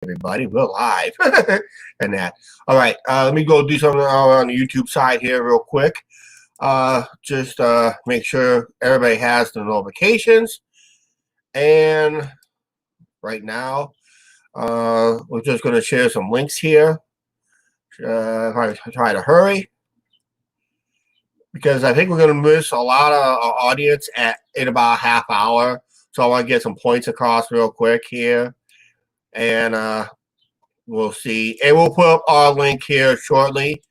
Everybody, we're live and that. All right, let me go do something on the YouTube side here real quick. Just make sure everybody has the notifications. And right now, we're just going to share some links here. Try to hurry because I think we're going to miss a lot of audience in about a half hour. So I want to get some points across real quick here. And we'll see. And we'll put up our link here shortly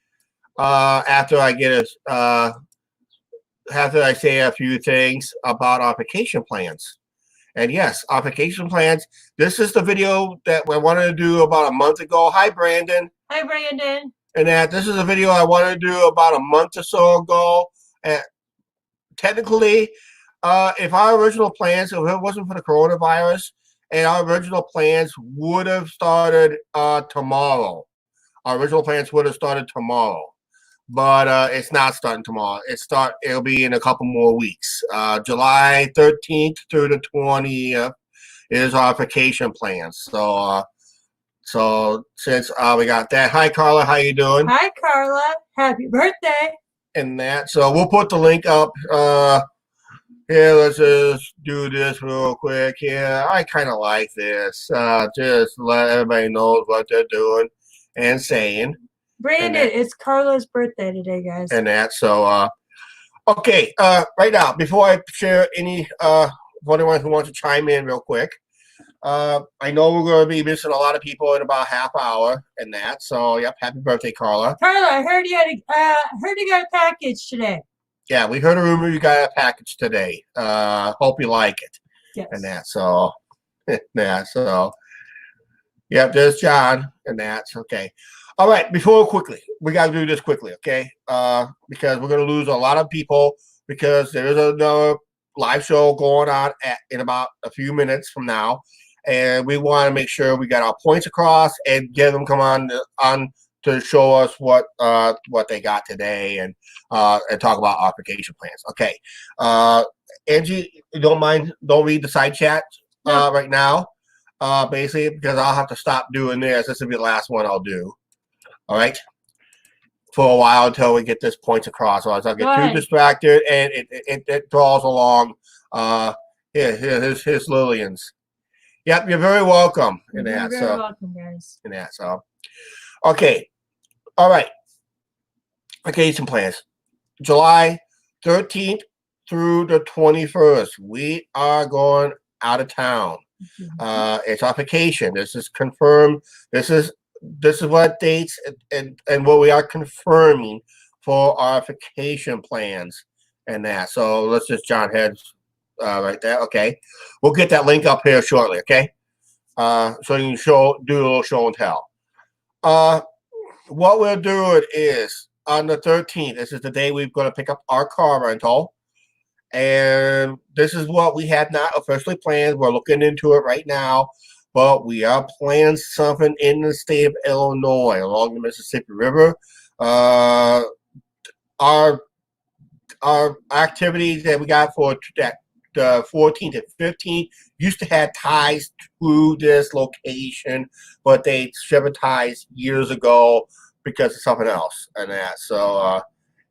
after I get it. After I say a few things about our vacation plans. And yes, our vacation plans. This is the video that I wanted to do about a month ago. Hi, Brandon. Hi, Brandon. And that this is a video I wanted to do about a month or so ago. And technically, if our original plans, if it wasn't for the coronavirus, and our original plans would have started tomorrow. Our original plans would have started tomorrow. But it's not starting tomorrow. It'll be in a couple more weeks. July 13th through the 20th is our vacation plans. So since we got that. Hi, Carla. How you doing? Hi, Carla. Happy birthday. And that. So we'll put the link up. Here, let's just do this real quick. Yeah, I kind of like this. Just let everybody know what they're doing and saying. Brandon, it's Carla's birthday today, guys. And that. So, okay. Right now, before I share any, for anyone who wants to chime in real quick, I know we're going to be missing a lot of people in about half hour and that. So, yep. Happy birthday, Carla. Carla, I heard you got a package today. Yeah, we heard a rumor you got a package today. Hope you like it. Yes. And that. So, yeah. So, yep. There's John and that's okay. All right, we got to do this quickly, okay? Because we're going to lose a lot of people because there is another live show going on in about a few minutes from now. And we want to make sure we got our points across and get them come on to show us what they got today and talk about our vacation plans. Okay. Angie, don't read the side chat right now, basically, because I'll have to stop doing this. This will be the last one I'll do. All right, for a while until we get this points across. Otherwise, I'll get too distracted and it draws along. Here's Lillian's. Yep, you're very welcome. You're very welcome, guys. In that, so okay, all right. Vacation plans, July 13th through the 21st. We are going out of town. It's our vacation. This is confirmed. This is what dates and what we are confirming for our vacation plans and that. So let's just John heads right there. Okay, we'll get that link up here shortly. Okay, so you can do a little show and tell. What we'll do is on the 13th. This is the day we're going to pick up our car rental, and this is what we have not officially planned. We're looking into it right now. But we are planning something in the state of Illinois along the Mississippi River. Our activities that we got for that the 14th and 15th used to have ties to this location, but they severed ties years ago because of something else and that. So,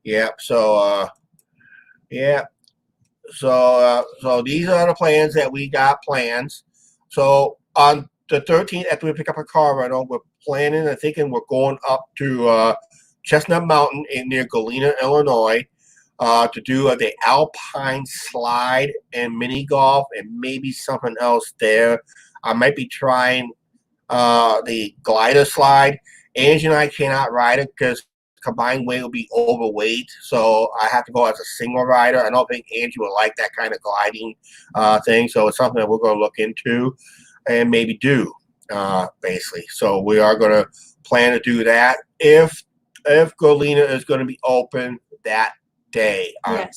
yeah. So, yeah. So these are the plans that we got plans. So on the 13th, after we pick up a car rental, we're planning and thinking we're going up to Chestnut Mountain near Galena, Illinois, to do the Alpine slide and mini golf and maybe something else there. I might be trying the glider slide. Angie and I cannot ride it because combined weight will be overweight, so I have to go as a single rider. I don't think Angie would like that kind of gliding thing, so it's something that we're going to look into and maybe do, basically. So we are going to plan to do that if Galena is going to be open that day on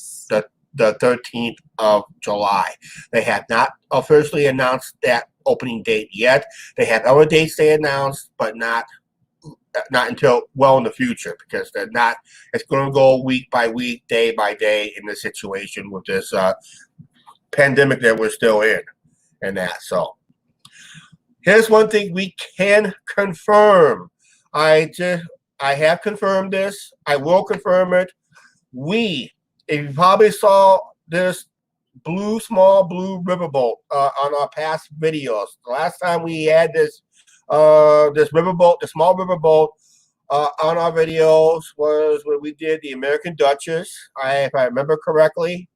the 13th of July. They have not officially announced that opening date yet. They have other dates they announced, but not until well in the future, because they're not. It's going to go week by week, day by day in this situation with this pandemic that we're still in, and that. So Here's one thing we can confirm. I have confirmed this. I will confirm it. If you probably saw this small blue riverboat on our past videos. The last time we had this riverboat, the small riverboat on our videos was when we did the American Duchess. If I remember correctly,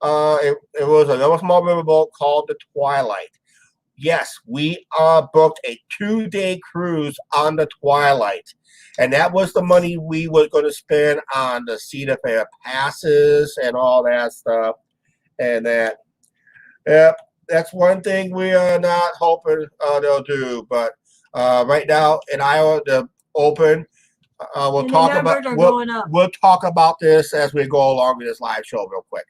it was another small riverboat called the Twilight. Yes, we booked a 2-day cruise on the Twilight. And that was the money we were going to spend on the Cedar Fair passes and all that stuff. And that, yep, that's one thing we are not hoping they'll do. But right now in Iowa, the open, we'll talk about this as we go along with this live show real quick.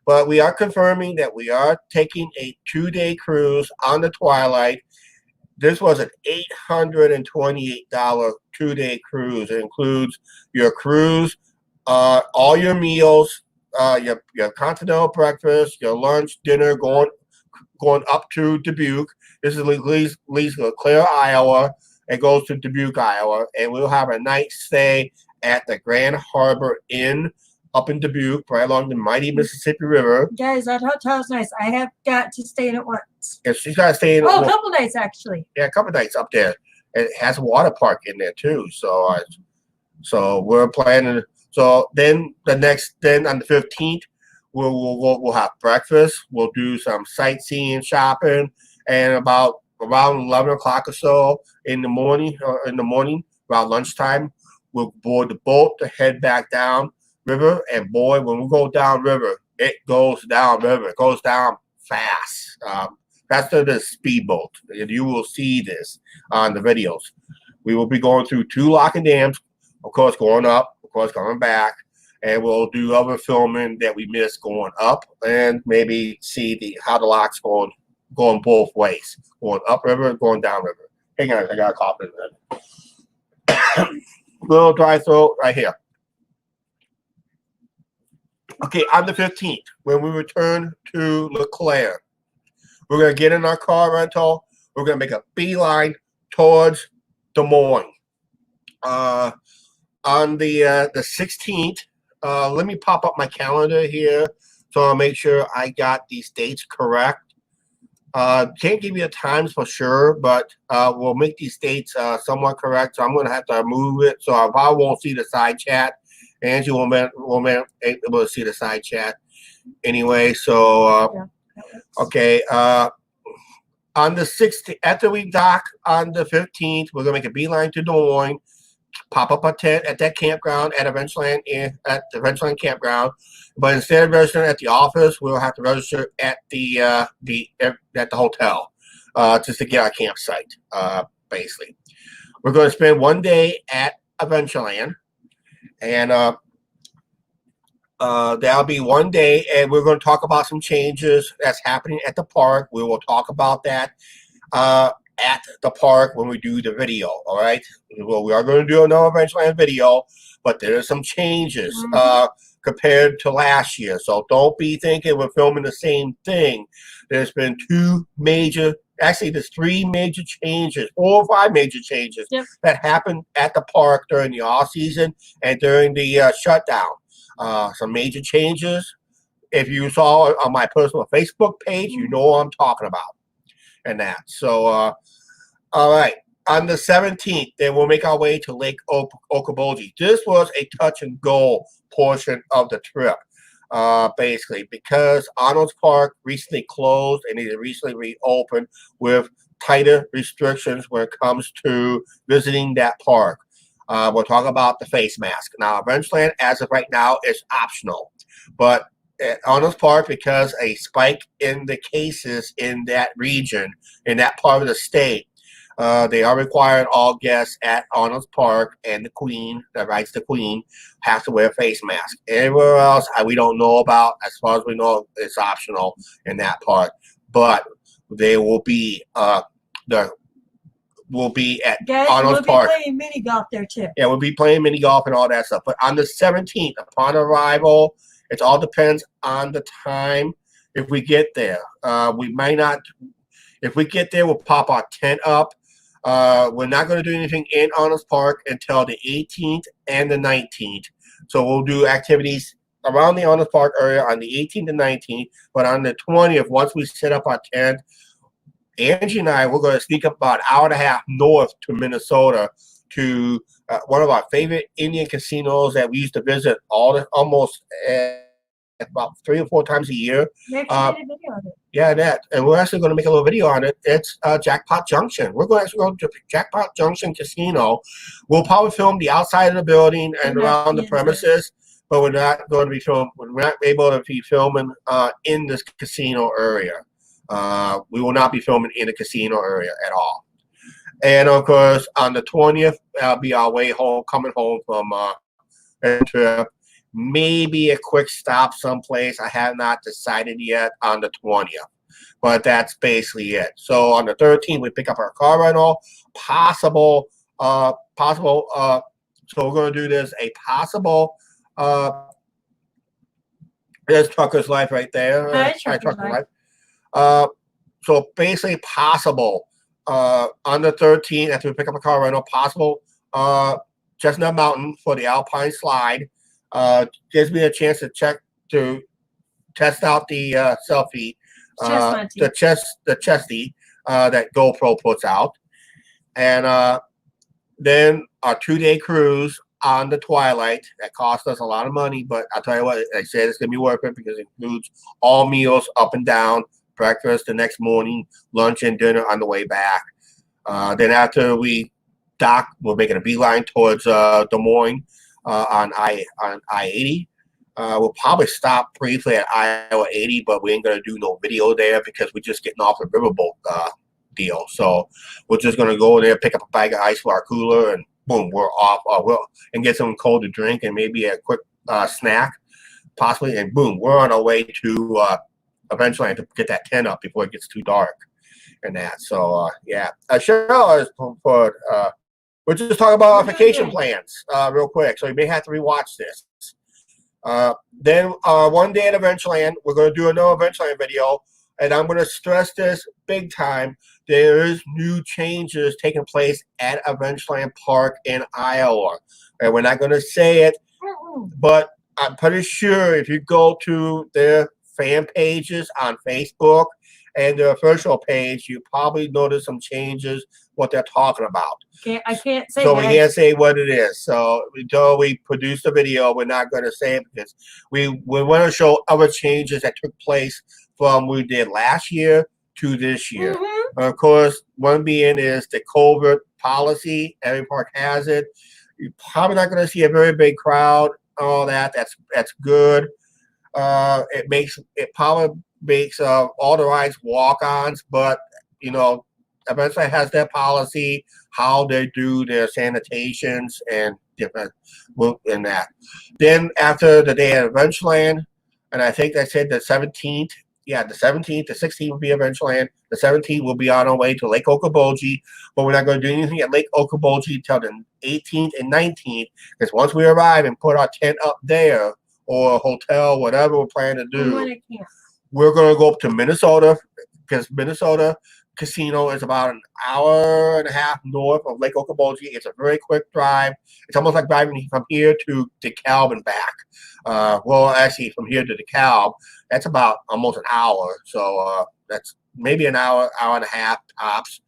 But we are confirming that we are taking a 2-day cruise on the Twilight. This was an $828 2-day cruise. It includes your cruise, all your meals, your continental breakfast, your lunch, dinner, going up to Dubuque. This is leaves Clare, Iowa. It goes to Dubuque, Iowa, and we'll have a night stay at the Grand Harbor Inn up in Dubuque, right along the mighty Mississippi River. Guys, that hotel's nice. I have got to stay in it once. Yeah, she's got to stay in. Oh, a couple nights actually. Yeah, a couple nights up there. It has a water park in there too. So we're planning. So then on the 15th, we'll have breakfast. We'll do some sightseeing, shopping, and around 11 o'clock or so in the morning, around lunchtime, we'll board the boat to head back down river. And boy, when we go down river, it goes down river. It goes down fast. Faster than a speedboat. And you will see this on the videos. We will be going through 2 locking dams, of course, going up, of course, coming back. And we'll do other filming that we missed going up, and maybe see how the locks going both ways, going up river, going down river. Hang on, I got a cough in there. Little dry throat right here. Okay, on the 15th, when we return to LeClaire, we're going to get in our car rental. We're going to make a beeline towards Des Moines. On the 16th, let me pop up my calendar here so I'll make sure I got these dates correct. Can't give you the times for sure, but we'll make these dates somewhat correct. So I'm going to have to move it. So I probably won't see the side chat. Angie won't be able to see the side chat anyway. So, okay. On the 16th, after we dock on the 15th, we're going to make a beeline to Des Moines, pop up a tent at that campground at the Ranchland campground. But instead of registering at the office, we'll have to register at the hotel just to get our campsite, basically. We're going to spend 1 day at Adventureland. And that'll be 1 day, and we're going to talk about some changes that's happening at the park. We will talk about that at the park when we do the video. All right. Well, we are going to do another Adventureland video, but there are some changes compared to last year. So don't be thinking we're filming the same thing. There's been there's 3 major changes, 4 or 5 major changes that happened at the park during the off season and during the shutdown. Some major changes. If you saw on my personal Facebook page, you know what I'm talking about. And that. So, all right. On the 17th, then we'll make our way to Lake Okoboji. This was a touch and go portion of the trip. Basically, because Arnold's Park recently closed and it recently reopened with tighter restrictions when it comes to visiting that park. We'll talk about the face mask. Now, Adventureland, as of right now, is optional. But at Arnold's Park, because a spike in the cases in that region, in that part of the state, they are requiring all guests at Arnold's Park and the Queen, that rides the Queen, have to wear a face mask. Everywhere else, we don't know about. As far as we know, it's optional in that part. But they will be at Arnold's Park. We'll be playing mini golf there too. Yeah, we'll be playing mini golf and all that stuff. But on the 17th, upon arrival, it all depends on the time if we get there. We might not. If we get there, we'll pop our tent up. We're not going to do anything in Honors Park until the 18th and the 19th. So we'll do activities around the Honors Park area on the 18th and 19th. But on the 20th, once we set up our tent, Angie and I, we're going to sneak up about an hour and a half north to Minnesota to one of our favorite Indian casinos that we used to visit almost about 3 or 4 times a year. You actually did a video of it. Yeah, that. And we're actually going to make a little video on it. It's Jackpot Junction. We're going to actually go to Jackpot Junction Casino. We'll probably film the outside of the building and around the premises, but we're not going to be filming. We're not able to be filming in this casino area. We will not be filming in the casino area at all. And of course, on the 20th, that'll be our way home, coming home from a trip. Maybe a quick stop someplace. I have not decided yet on the 20th, but that's basically it. So on the 13th, we pick up our car rental. So we're going to do this, a possible, there's Trucker's Life right there. Hi, Trucker's Life. So basically possible, on the 13th, after we pick up a car rental, possible, Chestnut Mountain for the Alpine Slide. Gives me a chance to test out the selfie, the chesty that GoPro puts out, and then our 2-day cruise on the Twilight that cost us a lot of money, but I'll tell you what, I said it's gonna be worth it because it includes all meals up and down, breakfast the next morning, lunch and dinner on the way back. Then after we dock, we're making a beeline towards Des Moines. On I-80. We'll probably stop briefly at Iowa 80, but we ain't going to do no video there because we're just getting off the riverboat deal. So we're just going to go there, pick up a bag of ice for our cooler, and boom, we're off. And get something cold to drink and maybe a quick snack, possibly, and boom, we're on our way to eventually I have to get that tent up before it gets too dark and that. So, yeah. Cheryl is for we're just talking about our vacation plans real quick, so you may have to rewatch this. Then one day at Adventureland, we're going to do another Adventureland video, and I'm going to stress this big time. There is new changes taking place at Adventureland Park in Iowa, and we're not going to say it, but I'm pretty sure if you go to their fan pages on Facebook and their official page, you probably notice some changes, what they're talking about. I can't say so that. We can't say what it is. So until we produce the video, we're not going to say it because we want to show other changes that took place from we did last year to this year. Of course, one being is the COVID policy. Every park has it. You're probably not going to see a very big crowd. All that. That's good. It probably makes all the rides walk-ons, but you know, eventually has their policy, how they do their sanitations and different in that. Then after the day at Adventureland, and I think they said the 17th, yeah, the 17th, the 16th will be Adventureland. The 17th will be on our way to Lake Okoboji, but we're not going to do anything at Lake Okoboji until the 18th and 19th, because once we arrive and put our tent up there, or a hotel, whatever we're planning to do, we're going to go up to Minnesota, because Minnesota Casino is about an hour and a half north of Lake Okoboji. It's a very quick drive. It's almost like driving from here to DeKalb and back. Well, actually, from here to DeKalb, that's about almost an hour. So that's maybe an hour, hour and a half tops.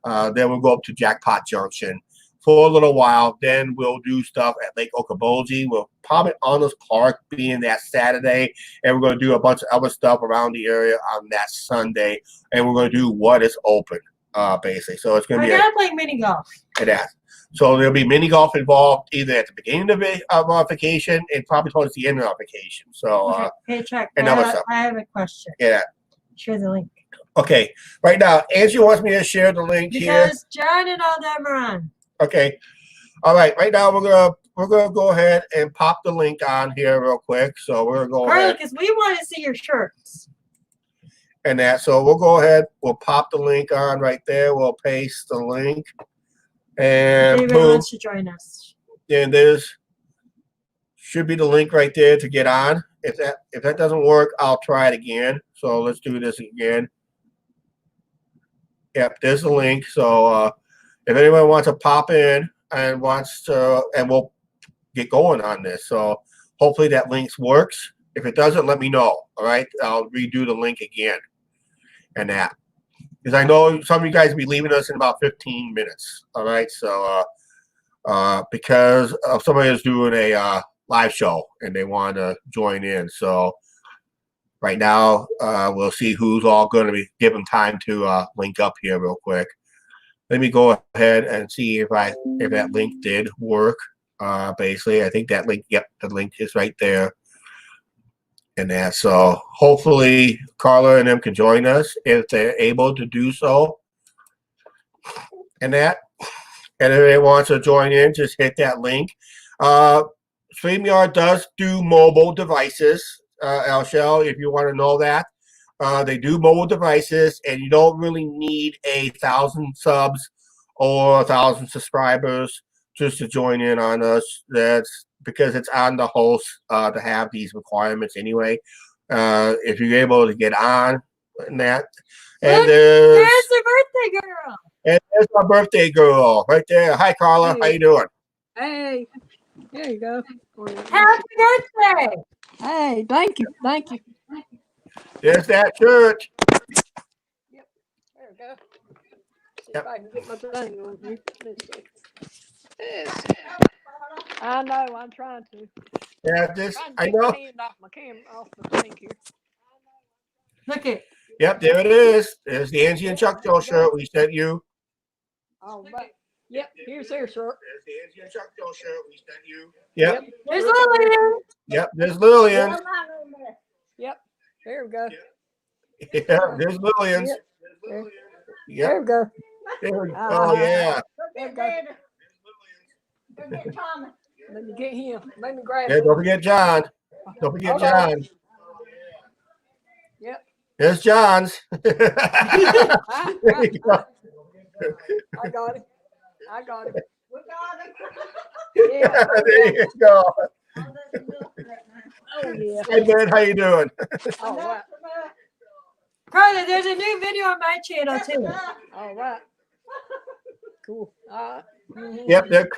Then we'll go up to Jackpot Junction for a little while. Then we'll do stuff at Lake Okoboji. We'll probably Honors Park being that Saturday, and we're going to do a bunch of other stuff around the area on that Sunday. And we're going to do what is open, basically. So it's going to be. I gotta play mini golf. It is. So there'll be mini golf involved either at the beginning of our vacation and probably towards the end of our vacation. So hey, Chuck, another stuff. I have a question. Yeah. Share the link. Okay. Right now, Angie wants me to share the link here. Because John and all them are on. Okay. All right. Right now we're gonna go ahead and pop the link on here real quick. So we're gonna go ahead. Because we want to see your shirts. And that. So we'll go ahead. We'll pop the link on right there. We'll paste the link. And David boom. wants to join us. And there's should be the link right there to get on. If that doesn't work, I'll try it again. So let's do this again. Yep, there's the link. So if anyone wants to pop in and wants to, and we'll get going on this. So hopefully that link works. If it doesn't, let me know. All right, I'll redo the link again and that. Because I know some of you guys will be leaving us in about 15 minutes. All right, so because somebody is doing a live show and they want to join in. So right now, we'll see who's all going to be given time to link up here real quick. Let me go ahead and see if that link did work. Basically, I think that link. Yep, the link is right there. And that, so hopefully Carla and them can join us if they're able to do so. And that, and if they want to join in, just hit that link. StreamYard does do mobile devices, Alshel, if you want to know that. They do mobile devices, and you don't really need 1,000 subs or 1,000 subscribers just to join in on us. That's because it's on the host to have these requirements anyway. If you're able to get on and that. And there's the birthday girl. And there's my birthday girl right there. Hi, Carla. Hey. How you doing? Hey, there you go. Happy birthday. Hey, thank you. There's that shirt. There we go. See Yep. if I can get my thing on here. Let's see. Yes. I know, I'm trying to. Yeah, this Trying to I get my know. hand off my camera, off the thing here. Look it. Yep, there it is. There's the Angie and Chuck Joe shirt we sent you. Oh, but yep, here's their shirt. There's the Angie and Chuck Joe shirt we sent you. Yep. There's Lillian. Yep, there's Lillian. Yep, there we go. Yeah, there's Lillian. Yep. There, Yep. there we go. There we go. Oh yeah. There we go. Let me get him. Let me grab Yeah, him. don't forget John. Don't forget Hold on. John. Yep. There's John's. There you go. I got him. I got him. Yeah, Yeah. there you go. Oh, yeah. Hey Ben, how you doing? All right. Carla, there's a new video on my channel too. All right. Cool. Yep, there.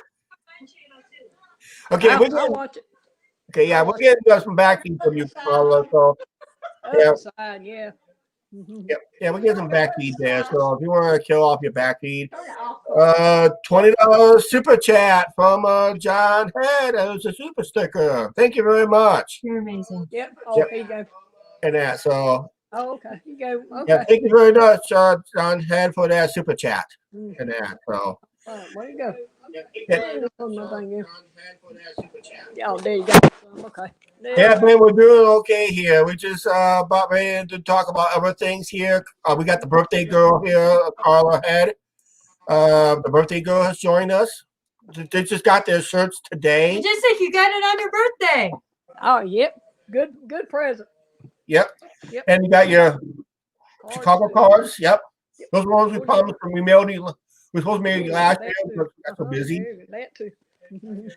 Okay, we're I'll getting, watch it. okay, yeah, we're getting some backing from you, Carla. So Yeah. Other side, yeah. Mhm. yep, yeah, we're getting some backfeed there. So if you want to kill off your backfeed, $20 super chat from John Head. It was a super sticker. Thank you very much. You're amazing. Yep. Oh, Yep. here you go. And that, so Oh, okay. You go. yeah, Okay. thank you very much, John Head, for that super chat. Mm. And that, so. All right, where you go? Yeah. Put my thing in. Oh, there you go. Okay. There Yeah, you go. man, we're doing okay here. We just about ready to talk about other things here. We got the birthday girl here, Carla Head. The birthday girl has joined us. They just got their shirts today. Just think you got it on your birthday. Oh, yep. Good present. Yep. Yep. And you got your Cards Chicago too. cards. Yep. Yep. Those ones we promised when we mailed you. We were supposed to mail you last That year. too. But got so busy. That too. And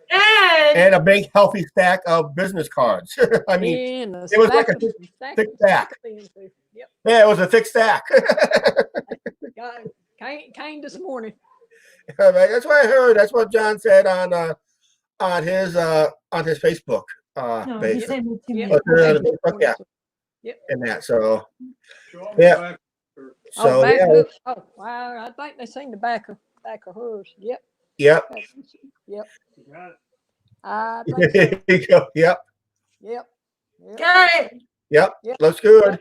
And a big healthy stack of business cards. I mean, And it was like a thick stack. Yep. yeah, it was a thick stack. Got it. Came this morning. All right, that's what I heard. That's what John said on his Facebook no, he page. sent it to me. Yep. Yeah. Yep. And that. So yeah. So back yeah. up. Oh, wow. I think they seen the back of hers. Yep. Yep. Yep. I think so. There you go. Yep. Yep. Yep. Got it. Yep. Yep. Looks good.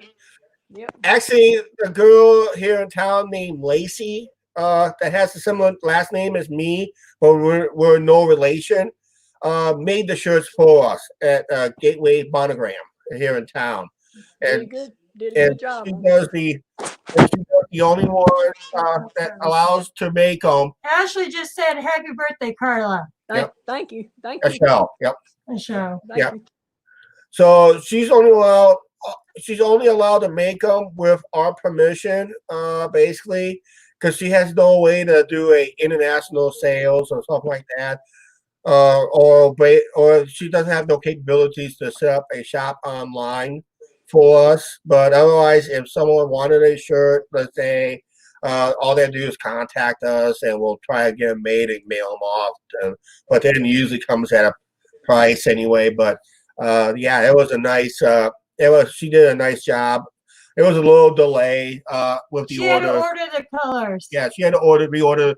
Yep. Actually, a girl here in town named Lacey, that has a similar last name as me, but we're no relation, made the shirts for us at Gateway Monogram here in town. And Did a good job. she does the only one that allows to make them. Ashley just said, "Happy birthday, Carla." Thank you. Thank A you. shell. Yep. A show. Thank Yeah. you. So she's only allowed to make them with our permission, basically, because she has no way to do a international sales or something like that, or she doesn't have no capabilities to set up a shop online for us. But otherwise, if someone wanted a shirt, let's say all they have to do is contact us, and we'll try to get them made and mail them off. But then it usually comes at a price anyway. But yeah, it was a nice. She did a nice job. It was a little delay with the She had order. to order the colors. Yeah, she had to reorder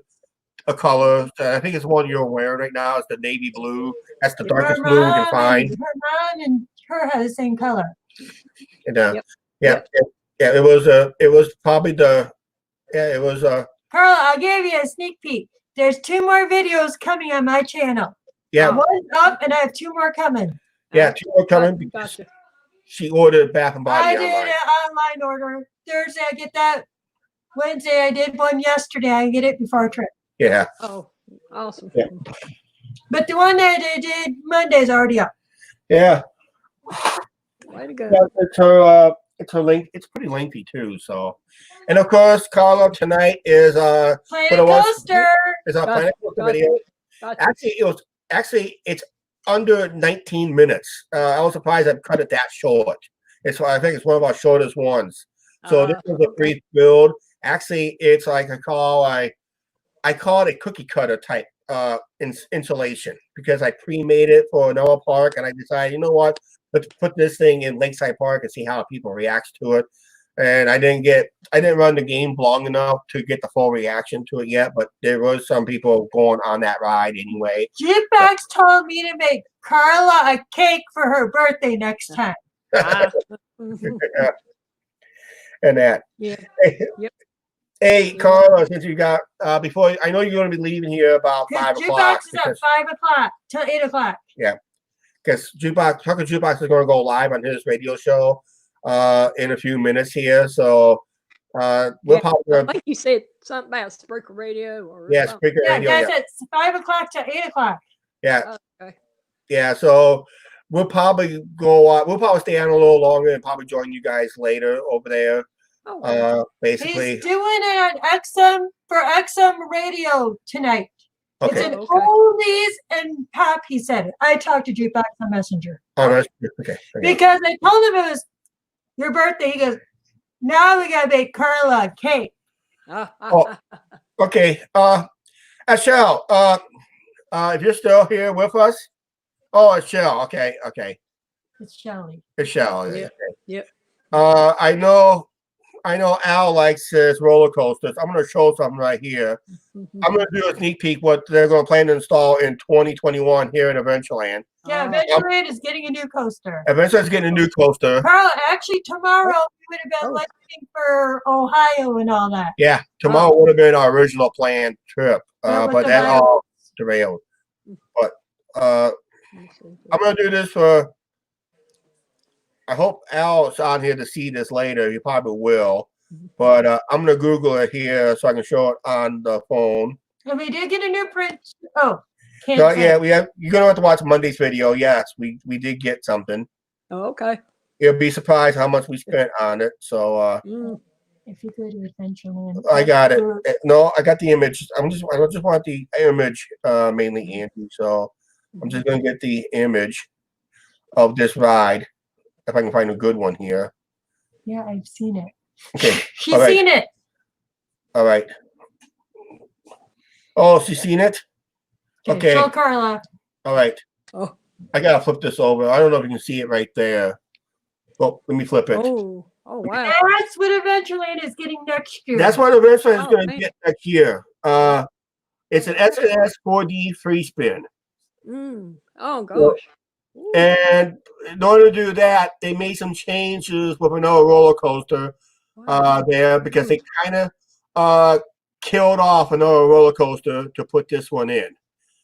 a color. I think it's the one you're wearing right now. It's the navy blue. That's the darkest blue we can find. Her mom and her had the same color. And, Yep. yeah. It was probably the. Yeah, it was. Carla, I'll give you a sneak peek. There's 2 more videos coming on my channel. Yeah, One's up, and I have 2 more coming. yeah. 2 more coming because Gotcha. she ordered Bath and Body I did online. an online order Thursday. I get that Wednesday. I did one yesterday. I get it before trip. Yeah. Oh, awesome. Yeah. But the one that I did Monday's already up. Yeah. Way to go. Yeah, it's her link. It's pretty lengthy too. So, and of course, Carla tonight is Planet But it was- Coaster. our Gotcha, Planet Coaster gotcha. video. Gotcha. It's under 19 minutes. I was surprised I cut it that short. I think it's one of our shortest ones. So this was a Okay. brief build. Actually, it's like I call it a cookie cutter type installation because I pre-made it for Noah Park, and I decided, you know what, let's put this thing in Lakeside Park and see how people react to it. And I didn't run the game long enough to get the full reaction to it yet, but there was some people going on that ride anyway. Jukebox told me to make Carla a cake for her birthday next time. Ah, mhm. And that. Yeah. Hey, Carla, since you got before, I know you're going to be leaving here about Because 5 Jukebox o'clock. is at 5 o'clock till 8 o'clock. Because Tucker Jukebox is going to go live on his radio show in a few minutes here. So we'll Yeah, probably I think you said something about Spreaker Radio or yeah, something. Spreaker Yeah, Radio. that's Yeah, at 5 o'clock till 8 o'clock. yeah, Okay. yeah. So we'll probably go. We'll probably stay on a little longer and probably join you guys later over there. Oh, Basically, He's doing it on XM Radio tonight. okay. It's an Okay. oldies and pop, he said. I talked to Jukebox on Messenger. Oh, that's okay. Because I told him it was your birthday. He goes, now we gotta make Carla a cake. Oh. Okay. Shell, if you're still here with us. Oh, it's Shell. Okay. It's Shelly. It's Shell. Yeah. Okay. Yep. I know Al likes his roller coasters. I'm going to show something right here. Mhm. I'm going to do a sneak peek what they're going to plan to install in 2021 here in Adventureland. Yeah, Oh, Adventureland is getting a new coaster. Adventureland's getting a new coaster. Carla, actually tomorrow we would have been leaving for Ohio and all that. Yeah, tomorrow would have been our original planned trip, That was but that derailed. all derailed. But let me see. I'm going to do this for. I hope Al's on here to see this later. He probably will. But I'm going to Google it here so I can show it on the phone. And we did get a new print. Oh, can't So, say. yeah, you're going to have to watch Monday's video. Yes, we did get something. Oh, okay. You'll be surprised how much we spent on it. So Mm. If you go to Adventureland. I got it. No, I got the image. I just want the image mainly, Andy. So I'm just going to get the image of this ride. If I can find a good one here. Yeah, I've seen it. Okay. She's all right. seen it. All right. Oh, she's seen it? Okay. Show Carla. All right. Oh. I got to flip this over. I don't know if you can see it right there. Well, let me flip it. Oh, wow. That's what Adventureland is getting next year. That's what Adventure is Oh, going to man. get next year. It's an SNS 4D free spin. Mm. Oh, gosh. Ooh. And in order to do that, they made some changes with another roller coaster Wow. there because they kind of killed off another roller coaster to put this one in.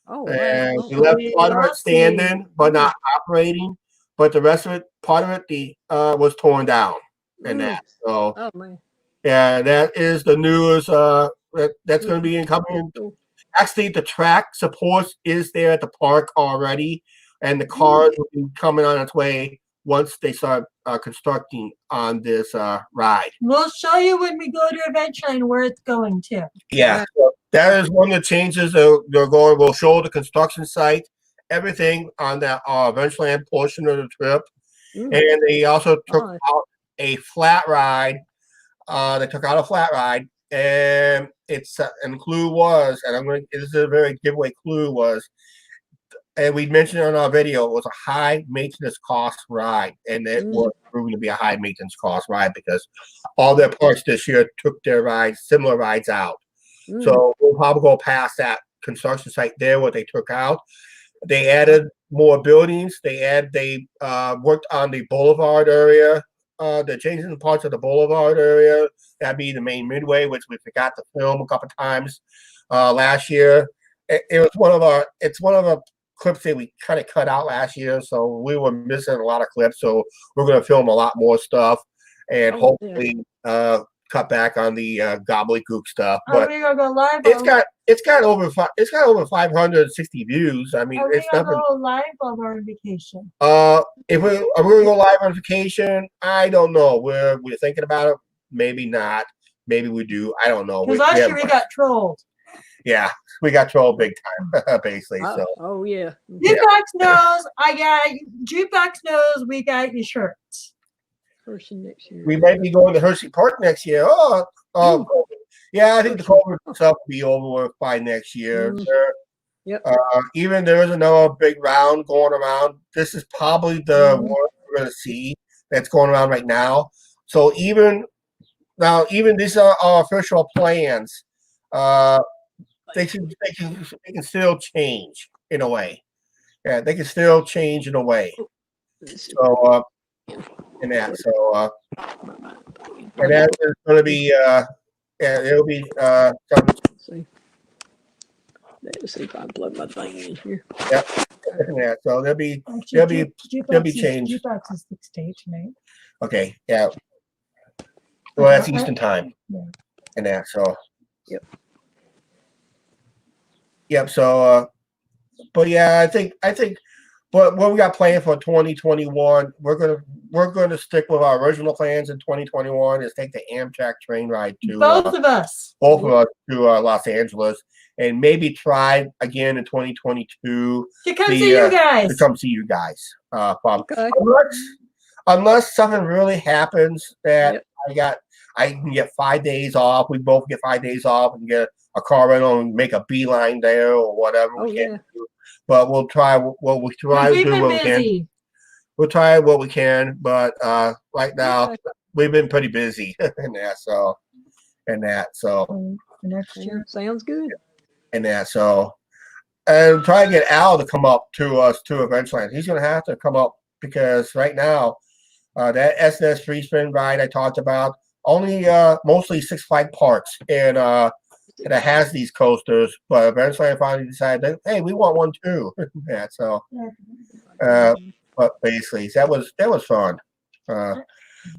Oh, wow. And Oh, we left we part of it lost standing, but not operating. But the rest of it, part of it, was torn down and mm. that. So Oh, man. yeah, that is the news. That's going to be incoming. Cool. Actually, the track support is there at the park already, and the cars will be coming on its way once they start constructing on this ride. We'll show you when we go to Adventureland where it's going to. Yeah, so that is one of the changes they're going. We'll show the construction site, everything on that Adventureland portion of the trip, Mm. and they also took Nice. out a flat ride. They took out a flat ride and it's and the clue was, and I'm going. This is a very giveaway clue was, and we mentioned it on our video. It was a high maintenance cost ride, and it was proven to be a high maintenance cost ride because all their parts this year took their rides, similar rides out. So we'll probably go past that construction site there, what they took out. They added more buildings. They worked on the boulevard area. They're changing parts of the boulevard area. That'd be the main midway, which we forgot to film a couple times last year. It was one of our. It's one of the clips that we kind of cut out last year, so we were missing a lot of clips. So we're going to film a lot more stuff, and hopefully cut back on the gobbledygook stuff. Are But we gonna go live? it's got over 560 views. I mean, Are we it's gonna nothing. go live on our vacation? If we are we gonna go live on vacation, I don't know. We're thinking about it. Maybe not. Maybe we do. I don't know. Because last year we got trolled. Yeah, we got trolled big time, basically. So Oh yeah. Jukebox knows. Jukebox knows we got your shirts. Person next year. we might be going to Hershey Park next year. Yeah, I think the COVID stuff will be over by next year. Yep. Even there is another big round going around. This is probably the one we're going to see that's going around right now. So even these are our official plans. They can still change in a way. Yeah, they can still change in a way. So and that is going to be it'll be something. Let's see if I can plug my thing in here. Yep. Yeah, so there'll be change. Jukebox is 6 to 8 tonight. Okay, yeah. Well, that's Eastern time. Yeah. And that, so. Yep. So, but yeah, I think, but what we got planned for 2021, we're gonna stick with our original plans in 2021 is take the Amtrak train ride to Both of us to Los Angeles, and maybe try again in 2022 to come see you guys. to come see you guys. Okay. Unless something really happens that I can get 5 days off. We both get 5 days off and get a car rental and make a beeline there or whatever. But we'll try. Well, we try to do what we can. We'll try what we can. But right now we've been pretty busy in that. So Next year sounds good. And try to get Al to come up to us too eventually. He's going to have to come up because right now that SNS free spin ride I talked about only mostly Six Flags parks and it has these coasters, but eventually I finally decided, hey, we want one too. Yeah, so but basically that was fun.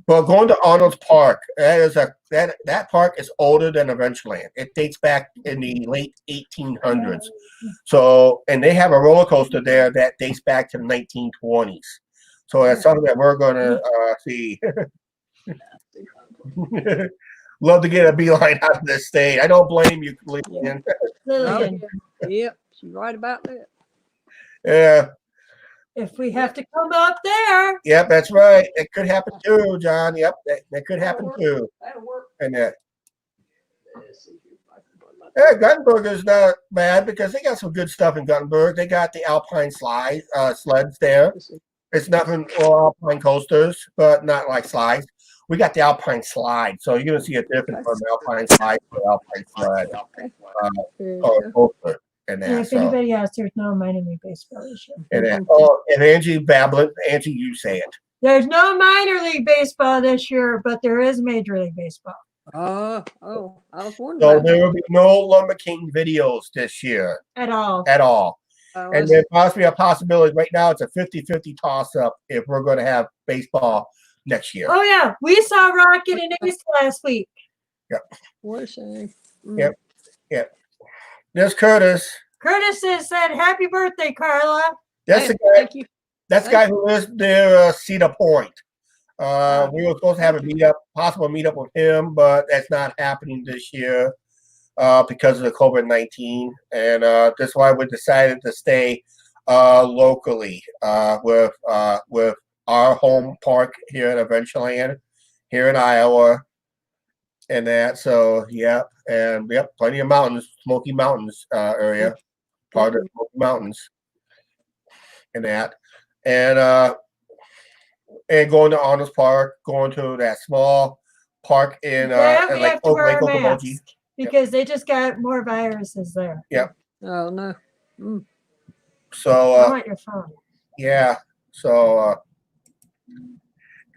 But going to Arnold's Park, that park is older than Adventureland. It dates back in the late 1800s. So, and they have a roller coaster there that dates back to the 1920s. So that's something that we're going to see. Love to get a beeline out of this state. I don't blame you, Lillian. Yep, she's right about that. Yeah. If we have to come up there. Yep, that's right. It could happen too, John. Yep, that could happen too. That'll work. And Guttenberg is not bad because they got some good stuff in Guttenberg. They got the Alpine sleds there. It's nothing Alpine coasters, but not like slides. We got the Alpine slide, so you're gonna see a difference from the Alpine slide to the Alpine sled or coaster. And if anybody else, there's no minor league baseball this year. And Angie Bablin, Angie, you say it. There's no minor league baseball this year, but there is major league baseball. I was wondering. So there will be no Lumber King videos this year. At all. And there's possibly a possibility. Right now, it's a 50-50 toss-up if we're going to have baseball next year. Oh, yeah. We saw Rocket and Ace last week. Yep. What a shame. Yep. There's Curtis. Curtis has said, "Happy birthday, Carla." That's the guy. Thank you. That's the guy who lives near Cedar Point. We were supposed to have a possible meetup with him, but that's not happening this year because of the COVID-19. And that's why we decided to stay locally with our home park here at Adventureland, here in Iowa. and that. So plenty of mountains, Smoky Mountains area, part of the Smoky Mountains, and that, and going to Honors Park, going to that small park in That we like have to wear Lake a Okoboji. mask because they just got more viruses there. Yep. Oh no. Mm. So I want your phone. yeah, so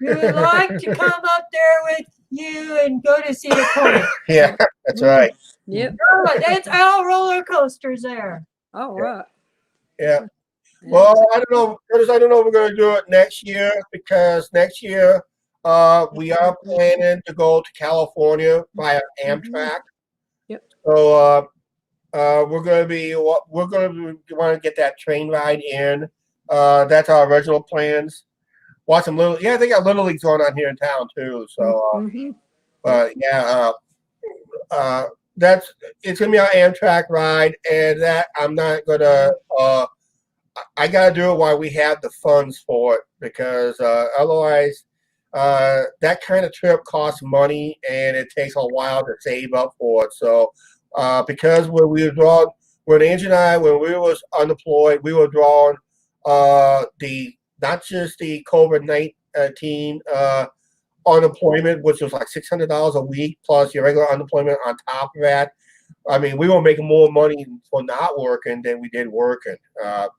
We would like to come up there with you and go to Cedar Point. yeah, that's right. Yep. Oh, it's all roller coasters there. All right. Yeah. Yeah. Well, I don't know, Curtis. I don't know if we're going to do it next year because next year we are planning to go to California via Amtrak. Yep. So we're going to be want to get that train ride in. That's our original plans. Watch some little. Yeah, they got Little Leagues going on here in town too. So, Mhm. but yeah, that's it's gonna be our Amtrak ride, and that I'm not gonna. I gotta do it while we have the funds for it because otherwise, that kind of trip costs money and it takes a while to save up for it. So, because when we were drawing, when Angie and I, when we was unemployed, we were drawing the not just the COVID-19 unemployment, which was like $600 a week plus your regular unemployment on top of that. I mean, we were making more money for not working than we did working.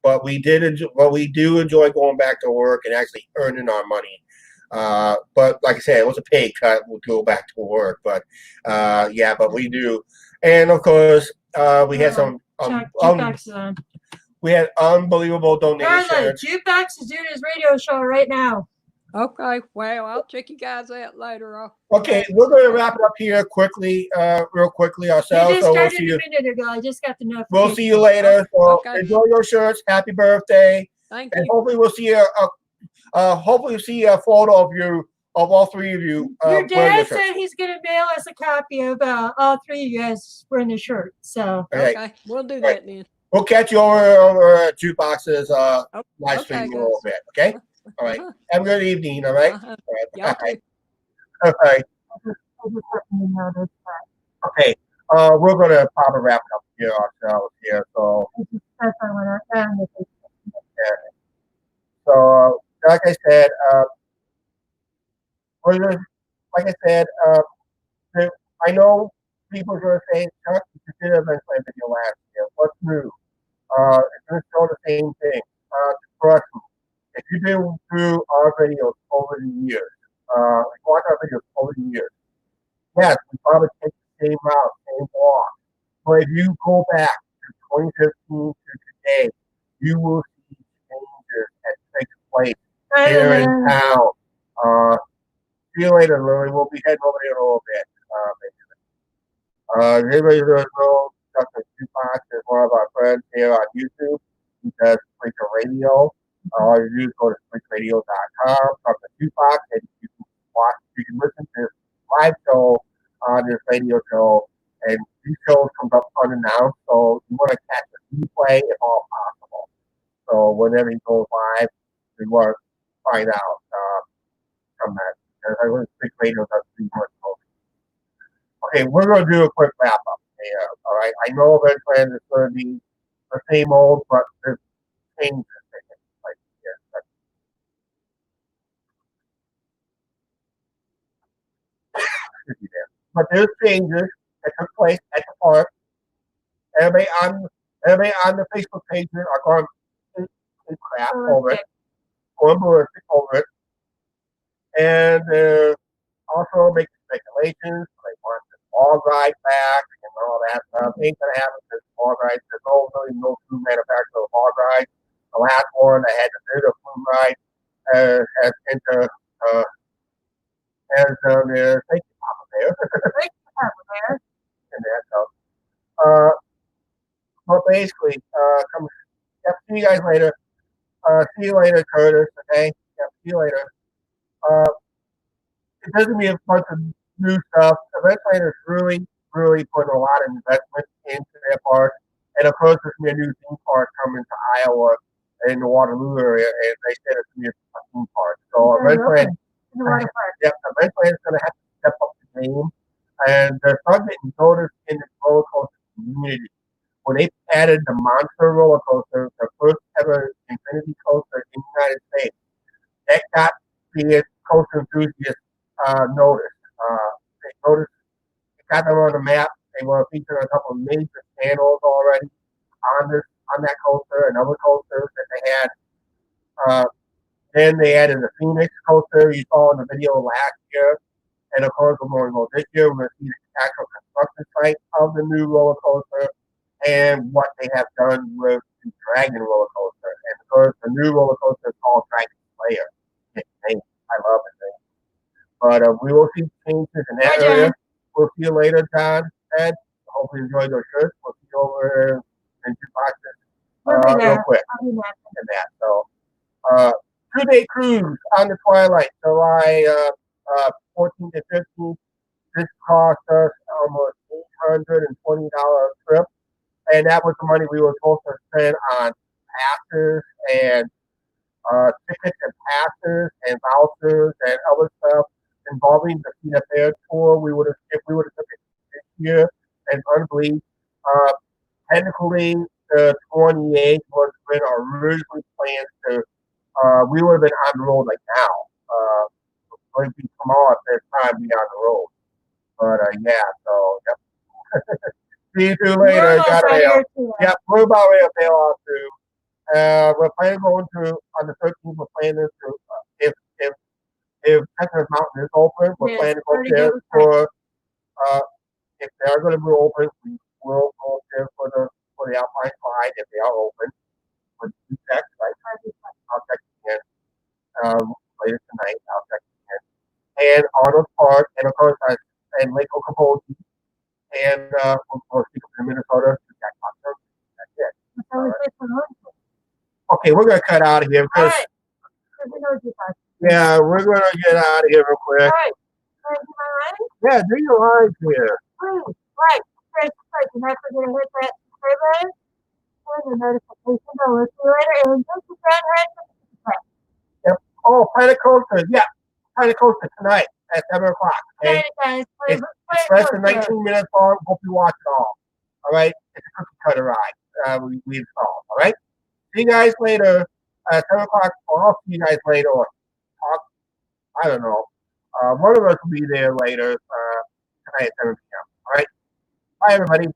But we did enjoy, but we do enjoy going back to work and actually earning our money. But like I said, it was a pay cut. We'll go back to work. But yeah, but we do. And of course, we had some. Chuck, Jukebox is on. We had unbelievable Darla, donations. Jukebox is doing his radio show right now. Okay. Well, I'll check you guys out later. Okay, we're going to wrap it up here quickly, real quickly They ourselves. just So we'll started see a you. minute ago. I just got the notification. We'll see you later. So Okay. enjoy your shirts. Happy birthday, Thank and you. hopefully we'll see hopefully we'll see a photo of you, of all three of you. Your wearing dad your shirts. said he's going to mail us a copy of all three of you guys wearing the shirt. So Okay, Okay. We'll do that then. we'll catch you over at Jukebox's live stream Okay, in a little guys. bit. Okay. All right. Uh-huh. Have a good evening. All right. Uh-huh. All right. Y'all Bye. too. All right. Okay. We're gonna probably wrap it up here ourselves here. So. So, like I said, like I said, I know people are going to say, Chuck, you did a event plan video last year. What's new? It's going to show the same thing. Trust me, if you've been through our videos over the years, watch our videos over the years, yes, we probably take the same route, same walk. But if you go back to 2015 to today, you will see changes that take place here in town. See you later, Lily. We'll be heading over there in a little bit. Everybody doesn't know Dr. Tupac is one of our friends here on YouTube. He does Spreaker Radio. All you do is go to SpreakerRadio.com, Dr. Tupac, and you can listen to this live show on this radio show. And these shows come up unannounced, so you want to catch the replay if all possible. So whenever he goes live, we want to find out from that. Because I really think radio does too much. Okay, we're going to do a quick wrap up here. All right, I know event plan is going to be the same old, but there's changes taking place here. But there's changes that took place at the park. Everybody on the Facebook pages are going to crap over it, going ballistic over it, and also making speculations. They want the log ride back and all that stuff. Ain't gonna happen because log rides. There's really no true manufacturer of log rides. The last one that had the bit of food ride has into thank you, Papa Bear. Thank you, Papa Bear. And that stuff. But basically, see you guys later. See you later, Curtis. Okay. Yeah, see you later. It doesn't be a bunch of new stuff. Event planners really putting a lot of investment into their park. And of course, there's going to be a new theme park coming to Iowa in the Waterloo area, and they said it's going to be a theme park. So event plan, event plan is going to have to step up the game And they're starting to notice in the roller coaster community. When they added the Monster roller coaster, the first ever infinity coaster in the United States, that got the coaster enthusiasts noticed. They noticed, it got them on the map. They were featured on a couple of major channels already on that coaster and other coasters that they had. Uh, then they added the Phoenix coaster you saw in the video last year. And of course, we're going to go this year. We're going to see the actual construction site of the new roller coaster and what they have done with the Dragon roller coaster. And of course, the new roller coaster is called Dragon Slayer. I love it. But we will see changes in that Hi, John. area. We'll see you later, John. Ed, hope you enjoyed those shirts. We'll see you over in two boxes We'll be real there. quick. I'll be back. And that. So, 2-day cruise on the Twilight, July 14th to 15th. This cost us almost $820 trip, and that was the money we were supposed to spend on passes and tickets and passes and vouchers and other stuff involving the Cedar Fair tour. If we would have took it this year, and unbelievable. Technically, the 28th was when our original plans to. We would have been on the road like now. Going to be tomorrow at this time, be on the road. But yeah, so yep. See you two We're later. almost Got to right bail. here, too. Yep, we're about ready to bail off too. We're planning going to on the 13th. We're planning to if Texas Mountain is open, we're Yes, planning to go already there gave us time. for if they are going to be open, we will go there for the Alpine Slide if they are open. But check, right? I'll check again later tonight. I'll check again. And Arnold Park, and of course, and Lake Okoboji, and we'll speak up in Minnesota. That's it. That's all we say for lunch. Okay, we're gonna cut out of here All because right. There's no device. yeah, we're gonna get out of here real All quick. right. Can I do my line? Yeah, do your lines here. Please, like, share, subscribe. Do not forget to hit that subscribe button and the notification bell. We'll see you later. And just the ground head. Oh, Planet Coaster, yeah, Planet Coaster tonight at 7 o'clock. Okay, Okay, guys. Play, it's play less it than closer. 19 minutes long. Hope you watch it all. All right, it's a cookie cutter ride. We installed. All right, see you guys later at 7 o'clock. Or I'll see you guys later. Or talk. I don't know. One of us will be there later tonight at 7 p.m. All right, bye everybody.